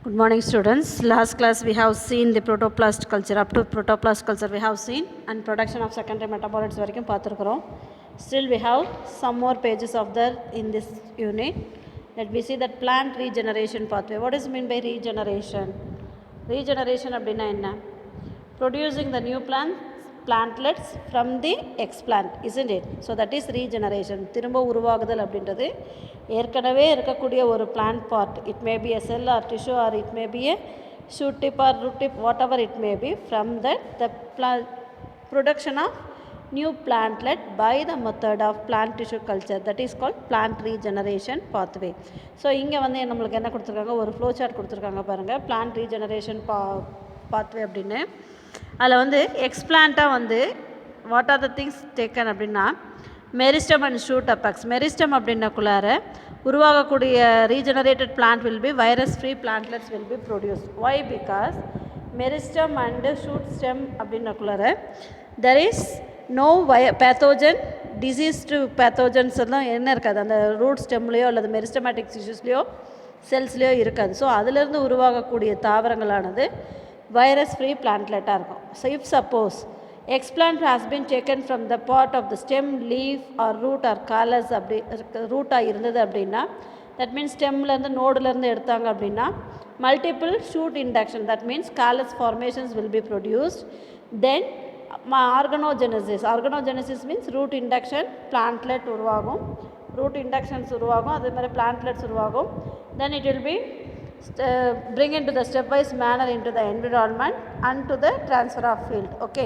Good morning, students. Last class we have seen the protoplast culture. Up to protoplast culture we have seen, and production of secondary metabolites varaikkum paathirukom. Still we have some more pages of that in this unit. Let me see that plant regeneration pathway. What is mean by regeneration? Regeneration அப்படின்னா என்ன? Producing the new plantlets from the explant, isn't it? So that is regeneration. திரும்ப உருவாகுதல் அப்படின்றது ஏற்கனவே இருக்கக்கூடிய ஒரு plant part. It may be a cell or tissue, or it may be a shoot tip or root tip, whatever it may be. From that, the production of new plantlet by the method of plant tissue culture, that is called plant regeneration pathway. So இங்கே வந்து நம்மளுக்கு என்ன கொடுத்துருக்காங்க, ஒரு flow chart கொடுத்துருக்காங்க பாருங்கள், plant regeneration pathway அப்படின்னு. அதில் வந்து எக்ஸ்பிளான்ட்டாக வந்து what are the things taken அப்படின்னா meristem and shoot apex. Meristem அப்படின்னக்குள்ளார உருவாகக்கூடிய regenerated plant will be virus free plantlets will be produce. Why? Because meristem and shoot stem அப்படின்னக்குள்ளார there is no pathogen, diseased pathogens எல்லாம் என்ன இருக்காது, அந்த root ஸ்டெம்லேயோ அல்லது meristematic டிஷ்யூஸ்லேயோ செல்ஸ்லேயோ இருக்காது. ஸோ அதிலிருந்து உருவாகக்கூடிய தாவரங்களானது வைரஸ் ஃப்ரீ பிளான்ட்லெட்டாக இருக்கும். So if suppose explant has been taken from the part of the stem, leaf or root or callus அப்படி ரூட்டாக இருந்தது அப்படின்னா, தட் மீன்ஸ் ஸ்டெம்லேருந்து நோடுலேருந்து எடுத்தாங்க அப்படின்னா multiple shoot induction, that means callus formations will be produced. Then organogenesis means root induction, plantlet உருவாகும், root inductions உருவாகும், அதே மாதிரி பிளான்ட்லெட்ஸ் உருவாகும். Then it will be bring into the stepwise manner into the environment and to the transfer of field. Okay,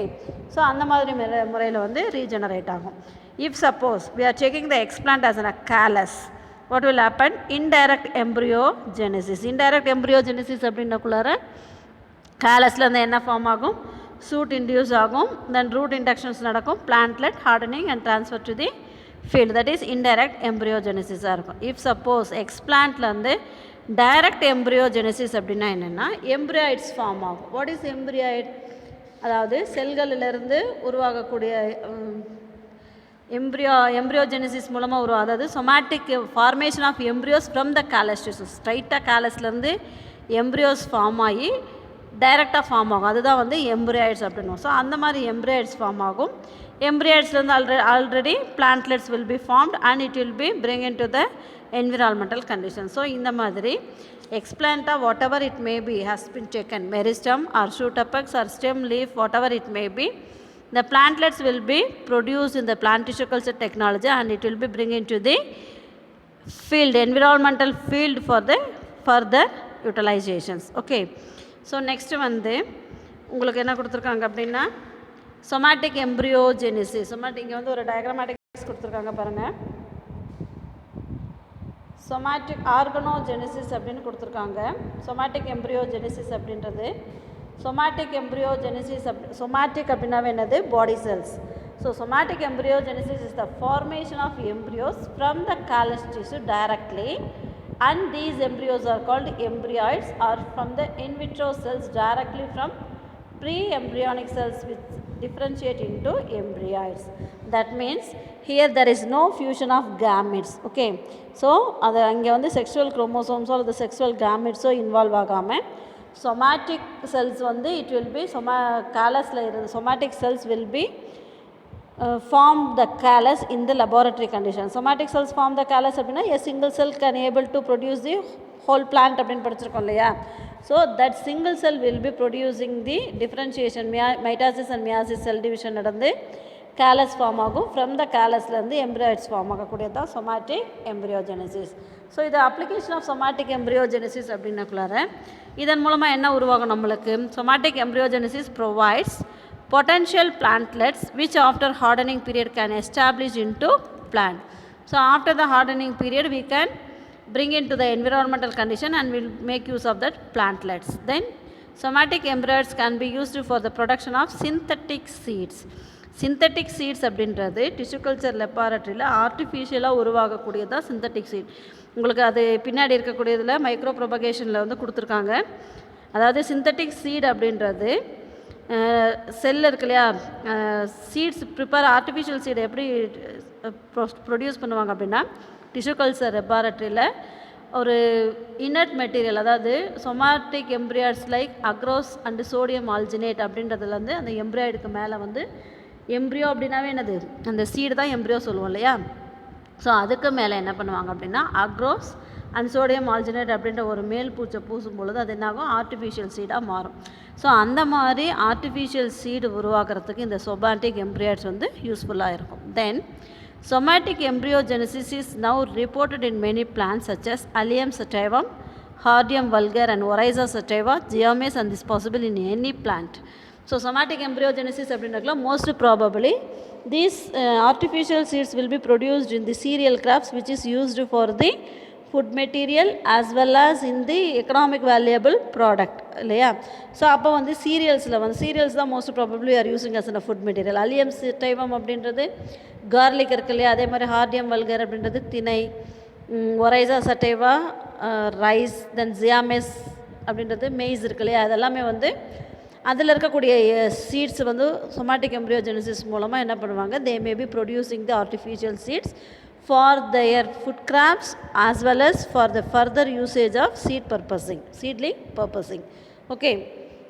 so அந்த மாதிரி முறையில் வந்து regenerate ஆகும். If suppose we are taking the explant as a callus, what will happen? Indirect embryogenesis. Indirect embryogenesis அப்படின்னக்குள்ளார காலஸ்லேருந்து என்ன form ஆகும், suit induce ஆகும், then root inductions நடக்கும், plantlet hardening and transfer to the field, that is indirect எம்ப்ரியோஜெனசிஸாக இருக்கும். If suppose எக்ஸ்பிளான்ட்லேருந்து direct embryogenesis அப்படின்னா என்னென்னா embryoids form ஆகும். What is embryoid? அதாவது செல்களிலிருந்து உருவாகக்கூடிய எம்ப்ரியோஜெனசிஸ் மூலமாக உருவாகும். அதாவது somatic formation of embryos from the callus tissues. ஸ்ட்ரைட்டாக காலஸ்லேருந்து எம்ப்ரியோஸ் ஃபார்ம் ஆகி டைரெக்டாக ஃபார்ம் ஆகும், அதுதான் வந்து எம்ப்ரியாய்ட்ஸ் அப்படின்னும். ஸோ அந்த மாதிரி எம்ப்ரியாய்ட்ஸ் ஃபார்ம் ஆகும். எம்ப்ரியாய்ட்ஸ்லேருந்து already plantlets will be formed and it will be bring into the environmental conditions. So இந்த மாதிரி explanta whatever it may be has been taken, meristem or shoot apex or stem, leaf, whatever it may be, the plantlets will be produced in the plant tissue culture technology and it will be bring into the field, environmental field for the further utilizations. Okay, so next வந்து உங்களுக்கு என்ன கொடுத்துருக்காங்க அப்படின்னா somatic embryogenesis. somatic இங்கே வந்து ஒரு diagrammatic கொடுத்துருக்காங்க பாருங்கள். சொமாட்டிக் ஆர்கனோஜெனிசிஸ் அப்படின்னு கொடுத்துருக்காங்க. சொமாட்டிக் எம்ப்ரியோஜெனிசிஸ் அப்படின்றது சொமாட்டிக் எம்ப்ரியோஜெனிசிஸ் சொமாட்டிக் அப்படின்னாவே என்னது, body cells. So somatic embryogenesis is the formation of embryos from the callus tissue directly and these embryos are called embryoids or from the in vitro cells directly from pre-embryonic cells which differentiate into embryos. That means here there is no fusion of gametes. Okay, so அது அங்கே வந்து sexual குரோமோசோம்ஸோ அல்லது sexual கேமெட்ஸோ involve ஆகாமல் somatic cells வந்து it will be காலஸில் இருந்து somatic cells will be form the callus in the laboratory condition. Somatic cells form the callus அப்படின்னா a single cell can able to produce the whole plant அப்படின்னு படிச்சிருக்கோம் இல்லையா. So that single cell will be producing the differentiation, mitosis and meiosis cell division நடந்து callus form ஆகும். From the callusலேருந்து embryoids form ஆகக்கூடியது தான் somatic embryogenesis. So இது application of somatic embryogenesis அப்படின்னக்குள்ளார இதன் மூலமாக என்ன உருவாகும் நம்மளுக்கு, somatic embryogenesis provides potential plantlets which after hardening period can establish into plant. So after the hardening period we can bring into the environmental condition and will make use of that plantlets. Then somatic embryos can be used for the production of synthetic seeds. synthetic seeds அப்படின்றது tissue culture லெபார்ட்டரியில் ஆர்டிஃபிஷியலாக உருவாகக்கூடியதான் synthetic seat. உங்களுக்கு அது பின்னாடி இருக்கக்கூடியதில் micro ப்ரொபகேஷனில் வந்து கொடுத்துருக்காங்க. அதாவது synthetic seat அப்படின்றது செல் இருக்கு இல்லையா, சீட்ஸ் ப்ரிப்பேர் ஆர்டிஃபிஷியல் சீடை எப்படி ப்ரொடியூஸ் பண்ணுவாங்க அப்படின்னா டிஷ்யூ கல்ச்சர் லெபார்ட்டரியில் ஒரு இன்னட் மெட்டீரியல், அதாவது somatic embryoids like across and sodium alginate அப்படின்றதுல வந்து அந்த எம்ப்ரியாய்டுக்கு மேலே வந்து எம்ப்ரியோ அப்படின்னாவே என்னது, அந்த சீடு தான் எம்ப்ரியோ சொல்லுவோம் இல்லையா. ஸோ அதுக்கு மேலே என்ன பண்ணுவாங்க அப்படின்னா அக்ரோஸ் அண்ட் சோடியம் ஆல்ஜினேட் அப்படின்ற ஒரு மேல் பூச்சை பூசும் பொழுது அது என்னாகும், ஆர்டிஃபிஷியல் சீடாக மாறும். ஸோ அந்த மாதிரி ஆர்டிஃபிஷியல் சீடு உருவாக்குறதுக்கு இந்த சொமாட்டிக் எம்ப்ரியாய்ட்ஸ் வந்து யூஸ்ஃபுல்லாக இருக்கும். தென் somatic embryogenesis is now reported in many plants such as Allium sativum, Hardium vulgare and Oryza sativa, Geomes, and this possible in any plant. So somatic embryogenesis அப்படின்றதுல most probably these artificial seeds will be produced in the cereal crops which is used for the food material as well as in the economic valuable product இல்லையா. So அப்போ வந்து சீரியல்ஸில் வந்து cereals தான் most probably are using as a food material. Allium sativum அப்படின்றது garlic இருக்கு இல்லையா, அதே மாதிரி ஹார்டியம் வல்கர் அப்படின்றது திணை, ஒரைசா சட்டைவா ரைஸ், தென் ஜியாமெஸ் அப்படின்றது மெய்ஸ் இருக்கு இல்லையா, அதெல்லாமே வந்து அதில் இருக்கக்கூடிய சீட்ஸ் வந்து சொமாட்டிக் எம்ப்ரியோஜெனிசிஸ் மூலமாக என்ன பண்ணுவாங்க, they may be producing the artificial seeds for their food crops as well as for the further usage of seedling purposing. Okay,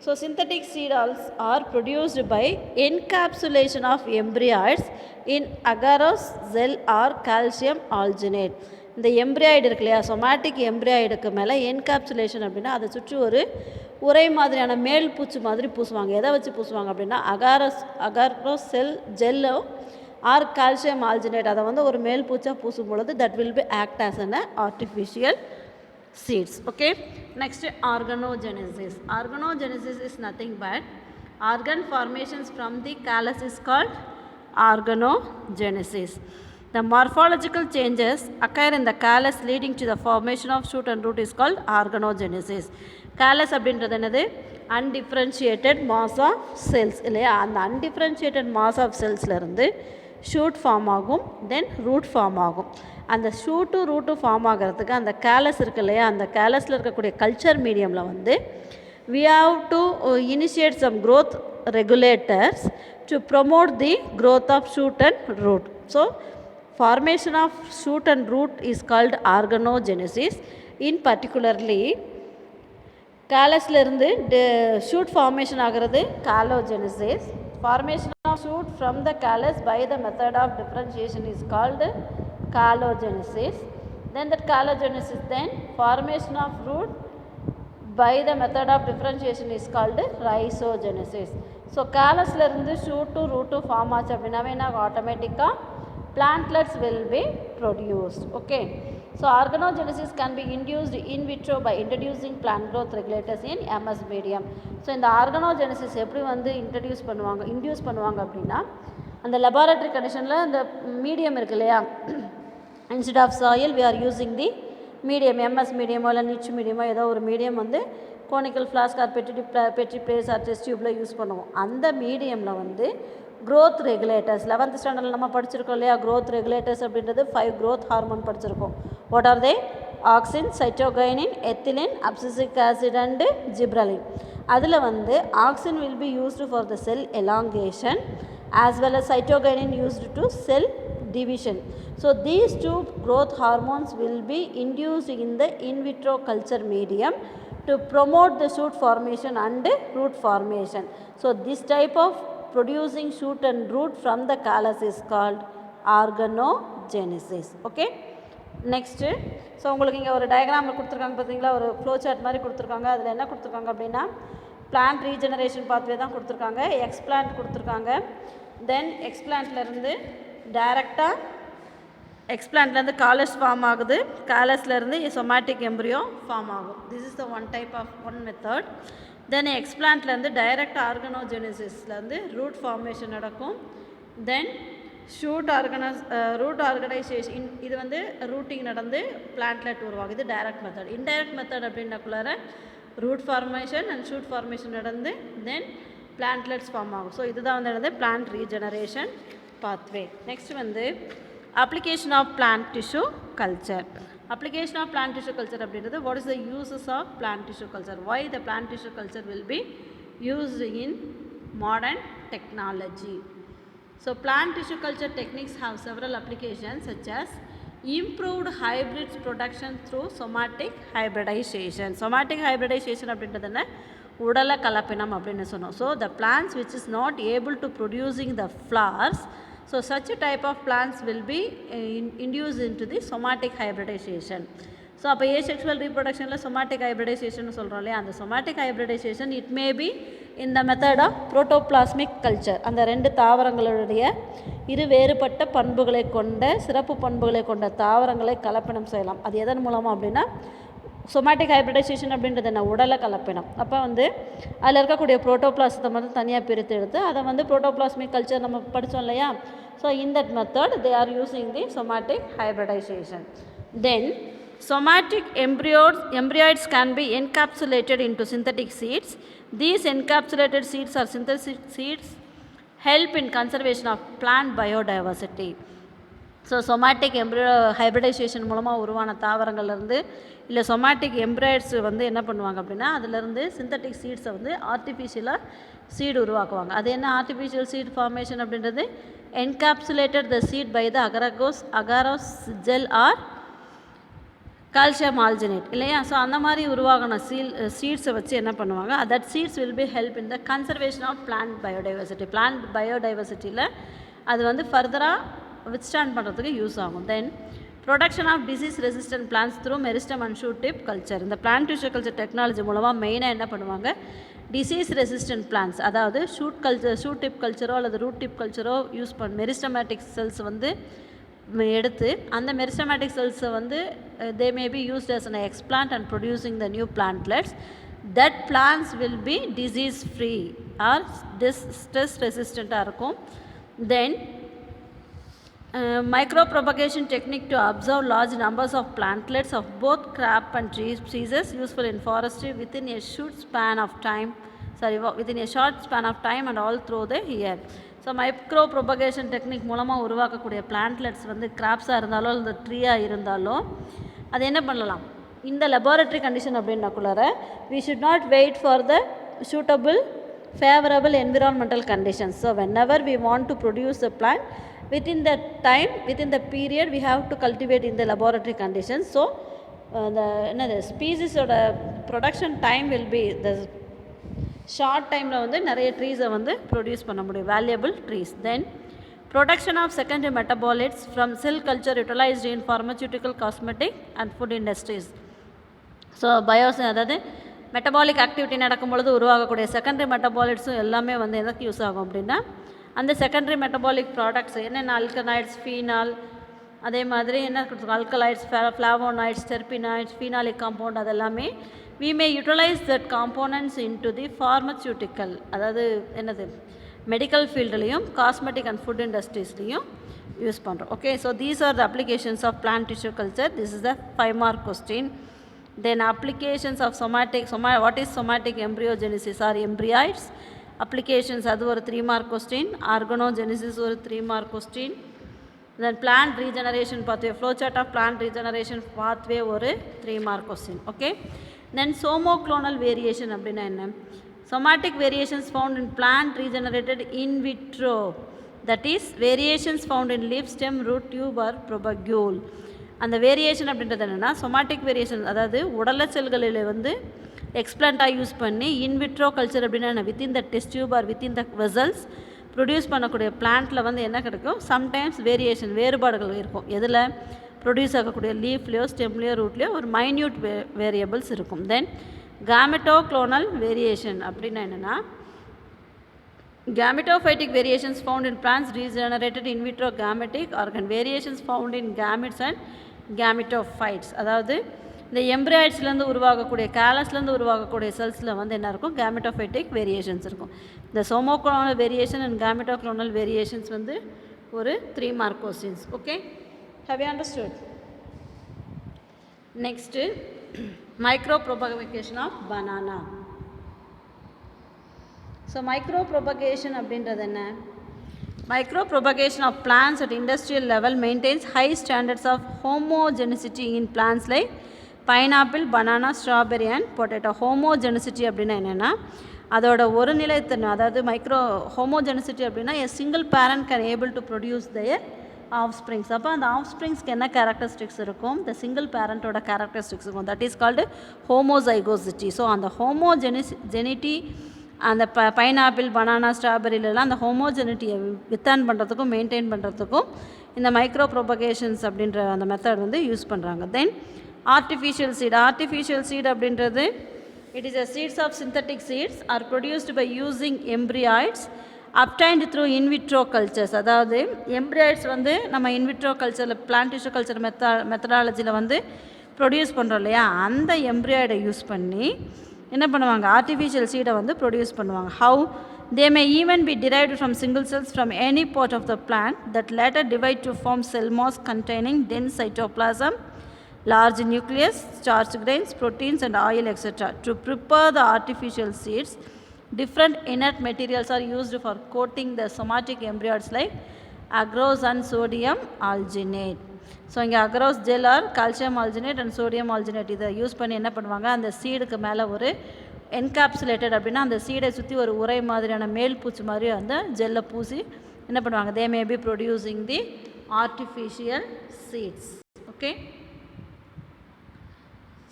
so synthetic seeds are produced by encapsulation of embryos in agarose gel or calcium alginate. இந்த எம்ப்ரியாய்டு இருக்கு இல்லையா, somatic எம்ப்ரியாய்டுக்கு மேலே encapsulation அப்படின்னா அதை சுற்றி ஒரு உரை மாதிரியான மேல் பூச்சு மாதிரி பூசுவாங்க. எதை வச்சு பூசுவாங்க அப்படின்னா அகாரோஸ் செல் ஜெல்லோ ஆர் கால்சியம் ஆல்ஜினேட், அதை வந்து ஒரு மேல் பூச்சா பூசும் பொழுது that will be act as an artificial seeds. Okay, next organogenesis. Organogenesis is nothing but organ formations from the callus is called organogenesis. The morphological changes occur in the callus leading to the formation of shoot and root is called organogenesis. Callus அப்படின்றது என்னது, undifferentiated mass of cells இல்லையா. அந்த undifferentiated mass of cellsலேருந்து shoot form ஆகும், then root form ஆகும். அந்த shoot root form ஆகிறதுக்கு அந்த கேலஸ் இருக்கு இல்லையா, அந்த கேலஸில் இருக்கக்கூடிய கல்ச்சர் மீடியமில் வந்து we have to initiate some growth regulators to promote the growth of shoot and root. So formation of shoot and root is called organogenesis. In particularly காலஸ்லேருந்து shoot formation ஆகிறது callogenesis. Formation of shoot from the callus by the method of differentiation is called callogenesis. Then that callogenesis, then formation of root by the method of differentiation is called rhizogenesis. So காலஸ்லேருந்து shoot root form ஆச்சு அப்படின்னாவே என்ன ஆட்டோமேட்டிக்காக plantlets will be produced. Okay, so organogenesis can be induced in vitro by introducing plant growth regulators in MS medium. So இந்த organogenesis எப்படி வந்து introduce பண்ணுவாங்க அப்படின்னா, அந்த லெபார்டரி கண்டிஷனில் இந்த மீடியம் இருக்கு இல்லையா, instead of soil we are using the medium, MS மீடியமோ இல்லை நிச் மீடியமோ ஏதோ ஒரு மீடியம் வந்து conical flask or petri plates or test டியூப்பில் யூஸ் பண்ணுவோம். அந்த மீடியமில் வந்து growth regulators 11th ஸ்டாண்டர்டில் நம்ம படிச்சிருக்கோம் இல்லையா, growth regulators அப்படின்றது 5 growth ஹார்மோன் படிச்சிருக்கோம். What are they? Auxin, cytokinin, ethylene, abscisic acid and gibberellin. அதில் வந்து auxin will be used for the sell elongation as well as cytogenin used to cell division. So these two growth hormones will be induced in the in vitro culture medium to promote the shoot formation and root formation. So this type of producing shoot and root from the callus is called organogenesis. Okay, next, so உங்களுக்கு இங்கே ஒரு டயக்ராமில் கொடுத்துருக்காங்க பார்த்தீங்களா, ஒரு flow chart மாதிரி கொடுத்துருக்காங்க. அதில் என்ன கொடுத்துருக்காங்க அப்படின்னா பிளான்ட் ரீஜெனரேஷன் பாத்வே தான் கொடுத்துருக்காங்க. எக்ஸ்பிளான்ட் கொடுத்துருக்காங்க. தென் எக்ஸ்பிளான்ட்லேருந்து டைரெக்டாக எக்ஸ்பிளான்ட்லேருந்து காலஸ் ஃபார்ம் ஆகுது, காலஸ்லேருந்து சொமாட்டிக் எம்ப்ரியோ ஃபார்ம் ஆகும். This is the one type of one method. Then எக்ஸ்பிளான்ட்லேருந்து டைரக்ட் ஆர்கனோஜெனிசிஸ்லேருந்து ரூட் ஃபார்மேஷன் நடக்கும். தென் ரூட் ஆர்கனைசேஷன், இது வந்து ரூட்டிங் நடந்து பிளான்ட்லெட் உருவாகுது. Direct method. இன்டைரக்ட் மெத்தட் அப்படின்னக்குள்ளார root formation and shoot formation நடந்து தென் பிளான்ட்லெட்ஸ் ஃபார்ம் ஆகும். ஸோ இதுதான் வந்து என்னது பிளான்ட் ரீஜெனரேஷன் பாத்வே. நெக்ஸ்ட் வந்து application of plant tissue culture. Application of plant tissue culture அப்படின்றது what is the uses of plant tissue culture, why the plant tissue culture will be used in modern technology. So plant tissue culture techniques have several applications such as improved hybrids production through somatic hybridization. Somatic hybridization அப்படின்றது என்ன, உடல கலப்பினம் அப்படின்னு சொன்னோம். So the plants which is not able to producing the flowers, so such type of plants will be induce in to the somatic hybridization. So அப்போ asexual ரீப்ரொடக்ஷனில் somatic hybridization சொல்கிறோம் இல்லையா, அந்த somatic hybridization it may be இந்த method of protoplasmic culture. அந்த ரெண்டு தாவரங்களுடைய இரு வேறுபட்ட பண்புகளை கொண்ட சிறப்பு பண்புகளை கொண்ட தாவரங்களை கலப்பினம் செய்யலாம். அது எதன் மூலமாக அப்படின்னா சொமாட்டிக் ஹைப்ரிடைசேஷன் அப்படின்றது என்ன, உடலை கலப்பினம். அப்போ வந்து அதில் இருக்கக்கூடிய புரோட்டோபிளாசத்தை மட்டும் தனியாக பிரித்து எடுத்து அதை வந்து புரோட்டோபிளாஸ்மிக் கல்ச்சர் நம்ம படித்தோம் இல்லையா. So in that method they are using the somatic hybridization. Then somatic embryos can be encapsulated into synthetic seeds. These encapsulated seeds or synthetic seeds help in conservation of plant biodiversity. So somatic embryo hybridization மூலமாக உருவான தாவரங்கள்லேருந்து இல்லை somatic எம்ப்ராய்ட்ஸ் வந்து என்ன பண்ணுவாங்க அப்படின்னா அதிலேருந்து synthetic சீட்ஸை வந்து ஆர்டிஃபிஷியலாக சீடு உருவாக்குவாங்க. அது என்ன ஆர்டிஃபிஷியல் சீட் ஃபார்மேஷன் அப்படின்றது, encapsulated the seed by the agarose gel or calcium alginate இல்லையா. ஸோ அந்த மாதிரி உருவாகின சீட்ஸை வச்சு என்ன பண்ணுவாங்க, that seeds will be help in the conservation of plant biodiversity. Plant பயோடைவர்சிட்டியில் அது வந்து ஃபர்தராக வித்ஸ்டாண்ட் பண்ணுறதுக்கு யூஸ் ஆகும். Then production of disease resistant plants through meristem and shoot tip culture. இந்த பிளான்ட் டிஷ்யூ கல்ச்சர் டெக்னாலஜி மூலமாக மெயினாக என்ன பண்ணுவாங்க, டிசீஸ் ரெசிஸ்டன்ட் பிளான்ஸ், அதாவது ஷூட் டிப் கல்ச்சரோ அல்லது ரூட் டிப் கல்ச்சரோ யூஸ் மெரிஸ்டமேட்டிக் செல்ஸ் வந்து எடுத்து அந்த மெரிஸ்டமேட்டிக் செல்ஸை வந்து they may be used as an explant and producing the new plantlets. That plants will be disease free or stress resistant இருக்கும். Then micropropagation technique to observe large numbers of plantlets of both crop and tree species useful in forestry within a short span of time and all through the year. So micro propagation technique மூலமாக உருவாக்கக்கூடிய plantlets வந்து கிராப்ஸாக இருந்தாலோ இல்லை ட்ரீயாக இருந்தாலோ அது என்ன பண்ணலாம், இந்த லெபார்ட்டரி கண்டிஷன் அப்படின்னாக்குள்ளார we should not wait for the suitable favorable environmental conditions. So whenever we want to produce a plant, within the period we have to cultivate in the laboratory conditions. So the species ஓட production time will be the short டைமில் வந்து நிறைய ட்ரீஸை வந்து produce பண்ண முடியும், valuable trees. Then production of secondary metabolites from cell culture utilised in pharmaceutical cosmetic and food industries. So அதாவது metabolic activity நடக்கும்பொழுது உருவாகக்கூடிய செகண்டரி மெட்டபாலிட்ஸும் எல்லாமே வந்து எதுக்கு யூஸ் ஆகும் அப்படின்னா அந்த செகண்டரி மெட்டபாலிக் ப்ராடக்ட்ஸ் என்னென்ன அல்கனாய்ட்ஸ், ஃபீனால், அதே மாதிரி என்ன அல்கலாய்ட்ஸ், ஃப்ளாவோனாய்ட்ஸ், டெர்பினாய்ட்ஸ், ஃபீனாலிக் காம்பவுண்ட், அதெல்லாமே we may utilize that components into the pharmaceutical, அதாவது என்னது மெடிக்கல் ஃபீல்டுலேயும் காஸ்மெட்டிக் அண்ட் ஃபுட் இண்டஸ்ட்ரீஸ்லேயும் யூஸ் பண்ணுறோம். Okay, so these are the applications of plant tissue culture. This is the 5 mark question. Then applications of what is somatic embryogenesis or embryoids applications, அது ஒரு 3 mark question. Organogenesis ஒரு 3 mark question. Then plant regeneration pathway, flow chart of plant regeneration pathway ஒரு 3 mark question. Okay, then somoclonal variation அப்படின்னா என்ன, somatic variations found in plant regenerated in vitro, that is variations found in leaf, stem, root, tube or propagule. அந்த variation அப்படின்றது என்னென்னா somatic variation, அதாவது உடல செல்களில் வந்து எக்ஸ்பிளான்ட்டாக யூஸ் பண்ணி இன்விட்ரோ கல்ச்சர் அப்படின்னா within the test tube or within the vessels produce பண்ணக்கூடிய பிளான்ட்டில் வந்து என்ன கிடைக்கும், சம்டைம்ஸ் வேரியேஷன் வேறுபாடுகள் இருக்கும். எதில் ப்ரொடியூஸ் ஆகக்கூடிய லீஃப்லேயோ ஸ்டெம்லேயோ ரூட்லேயோ ஒரு மைன்யூட் வேரியபிள்ஸ் இருக்கும். தென் கேமெட்டோக்ளோனல் வேரியேஷன் அப்படின்னா என்னென்னா gametophytic variations found in plants regenerated in vitro gametic organ, variations found in gametes and gametophytes, அதாவது இந்த எம்ப்ராய்ட்ஸ்லேருந்து உருவாகக்கூடிய கேலஸ்லேருந்து உருவாகக்கூடிய செல்ஸில் வந்து என்ன இருக்கும், கேமெட்டோஃபைட்டிக் வேரியேஷன்ஸ் இருக்கும். இந்த சோமோக்ளோனல் வேரியேஷன் அண்ட் கேமெட்டோக்ளோனல் வேரியேஷன்ஸ் வந்து ஒரு 3 mark questions. Okay, have you understood? Next, micropropagation of banana. So micropropagation அப்படின்றது என்ன, micropropagation of plants at industrial level maintains high standards of homogeneity in plants like pineapple, banana, strawberry and potato. homogeneity அப்படின்னா என்னென்னா அதோட ஒரு நிலைத்தன்மை, அதாவது ஹோமோஜெனிசிட்டி அப்படின்னா a single parent can able to produce their offsprings. அப்போ அந்த ஆஃப் ஸ்ப்ரிங்ஸ்க்கு என்ன கேரக்டரிஸ்டிக்ஸ் இருக்கும்? இந்த சிங்கிள் பேரண்ட்டோட கேரக்டரிஸ்டிக்ஸ் இருக்கும். That is called homozygosity. So அந்த ஹோமோஜெனிட்டி அந்த பைனாப்பிள், பனானா, ஸ்ட்ராபெரியிலலாம் அந்த ஹோமோஜெனிட்டியை வித்தான் பண்ணுறதுக்கும் மெயின்டைன் பண்ணுறதுக்கும் இந்த மைக்ரோ ப்ரொபகேஷன்ஸ் அப்படின்ற அந்த மெத்தட் வந்து யூஸ் பண்ணுறாங்க. தென் ஆர்டிஃபிஷியல் சீட் அப்படின்றது it is a seeds of synthetic seeds are produced by using embryos obtained through in vitro cultures. அதாவது எம்ப்ரியாய்ட்ஸ் வந்து நம்ம இன் விட்ரோ கல்ச்சரில் பிளான்ட் டிஷ்யூ கல்ச்சர் மெத்தடாலஜியில் வந்து ப்ரொடியூஸ் பண்ணுறோம் இல்லையா, அந்த எம்ப்ரியாய்டை யூஸ் பண்ணி என்ன பண்ணுவாங்க, ஆர்டிஃபிஷியல் சீடை வந்து ப்ரொடியூஸ் பண்ணுவாங்க. How they may even be derived from single cells from any part of the plant that later divide to form cell mass containing dense cytoplasm, large nucleus, starch grains, proteins and oil etc. To prepare the artificial seeds, different inert materials are used for coating the somatic embryos like agarose and sodium alginate. So இங்கே agarose gel or calcium alginate and sodium alginate இதை use பண்ணி என்ன பண்ணுவாங்க, அந்த சீடுக்கு மேலே ஒரு encapsulated அப்படின்னா அந்த சீடை சுற்றி ஒரு உரை மாதிரியான மேல் பூச்சி மாதிரி அந்த ஜெல்லை பூசி என்ன பண்ணுவாங்க, they may be producing the artificial seeds. Okay,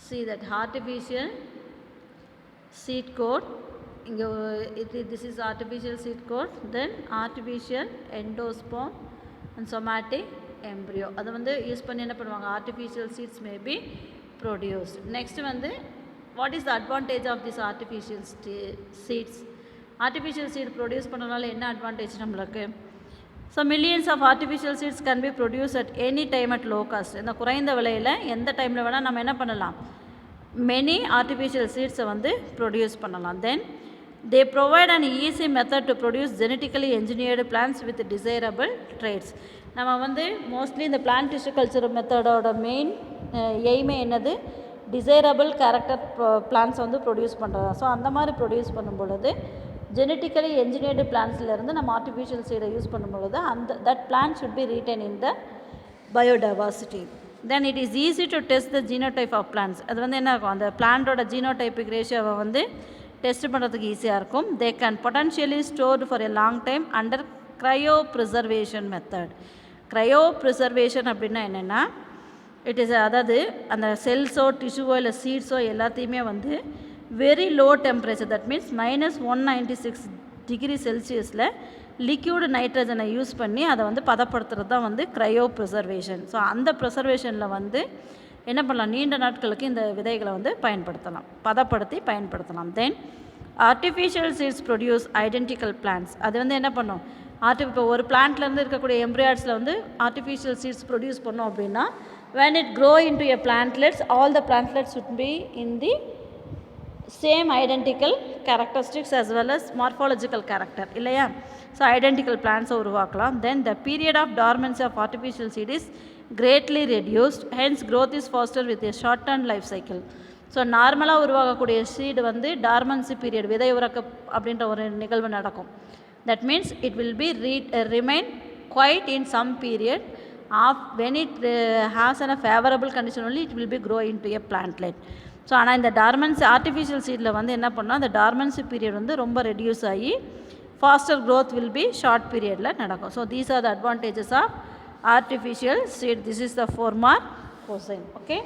see that artificial seed coat. This is artificial seed coat, then artificial endosperm and somatic embryo. அது வந்து யூஸ் பண்ணி என்ன பண்ணுவாங்க, artificial seeds may be produced. Next வந்து what is the advantage of this artificial seeds? artificial seed produce பண்ணனால என்ன advantage நம்மளுக்கு? So millions of artificial seeds can be produced at any time at low cost. இந்த குறைந்த விலையில் எந்த டைமில் வேணால் நம்ம என்ன பண்ணலாம், many artificial seeds வந்து ப்ரொடியூஸ் பண்ணலாம். Then they provide an easy method to produce genetically engineered plants with desirable traits. நம்ம வந்து மோஸ்ட்லி இந்த பிளான்ட் டிஷ்யூ கல்ச்சர் மெத்தடோட மெயின் எய்மே என்னது, டிசைரபிள் கேரக்டர் பிளான்ஸ் வந்து ப்ரொடியூஸ் பண்ணுறது. ஸோ அந்த மாதிரி ப்ரொடியூஸ் பண்ணும் பொழுது ஜெனட்டிக்கலி என்ஜினியர்டு பிளான்ஸ்லேருந்து நம்ம ஆர்டிஃபிஷியல் சீடை யூஸ் பண்ணும் பொழுது அந்த that plant should be retain in the biodiversity. Then it is easy to test the genotype of plants. அது வந்து என்ன இருக்கும், அந்த பிளான்ட்டோட ஜீனோடைப்பிக் ரேஷியோவை வந்து டெஸ்ட் பண்ணுறதுக்கு ஈஸியாக இருக்கும். They can potentially stored for a long time under cryo preservation method. Cryo preservation அப்படின்னா என்னென்னா, இட் இஸ் அதாவது அந்த செல்ஸோ டிஷ்யூவோ இல்லை சீட்ஸோ எல்லாத்தையுமே வந்து very low temperature, that means -196 degree செல்சியஸில் லிக்யூடு நைட்ரஜனை யூஸ் பண்ணி அதை வந்து பதப்படுத்துறது தான் வந்து க்ரையோ ப்ரிசர்வேஷன். ஸோ அந்த ப்ரிசர்வேஷனில் வந்து என்ன பண்ணலாம், நீண்ட நாட்களுக்கு இந்த விதைகளை வந்து பயன்படுத்தலாம், பதப்படுத்தி பயன்படுத்தலாம். Then artificial seeds produce identical plants. அது வந்து என்ன பண்ணும், இப்போ ஒரு பிளான்ட்லேருந்து இருக்கக்கூடிய எம்ப்ரியாய்ட்ஸில் வந்து ஆர்டிஃபிஷியல் சீட்ஸ் ப்ரொடியூஸ் பண்ணோம் அப்படின்னா when it grow into a plantlets, all the plantlets should be in the same identical characteristics as well as morphological character இல்லையா. ஸோ ஐடென்டிக்கல் பிளான்ட்ஸை உருவாக்கலாம். Then the period of dormancy of artificial seed is greatly reduced, hence growth is faster with a shortened life cycle. So நார்மலாக உருவாகக்கூடிய seed வந்து dormancy period, விதை உறக்க அப்படின்ற ஒரு நிகழ்வு நடக்கும். That means it will B remain quite in some period of when it has a favorable condition only it will be grow into a plantlet. So ஆனால் இந்த டார்மன்சி ஆர்டிஃபிஷியல் சீடில் வந்து என்ன பண்ணால், அந்த டார்மன்சி பீரியட் வந்து ரொம்ப ரெடியூஸ் ஆகி faster growth will be short பீரியடில் நடக்கும். So these are the advantages of artificial seed. This is the 4 mark question. Okay.